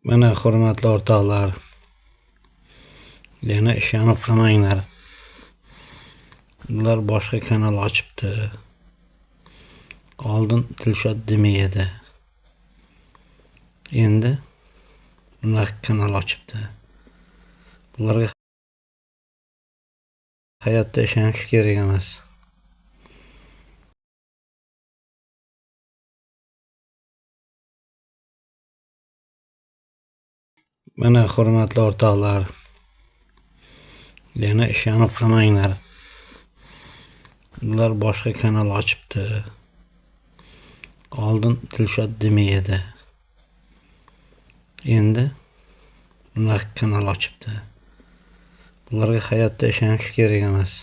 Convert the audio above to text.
Mana hurmatli o'rtoqlar, yana ishonib qolmanglar. Ular boshqa kanal ochibdi. Oldin Dilshod Dimiy edi. Endi bunaqa kanal ochibdi. Bularga hayotda ishonish kerak emas. Mana hurmatli o'rtoqlar, yana ishonib qolmanglar. Ular boshqa kanal ochibdi. Oldin Dilshod Dimiy edi. Endi bunaqa kanal ochibdi. Bularga hayotda ishonish kerak emas.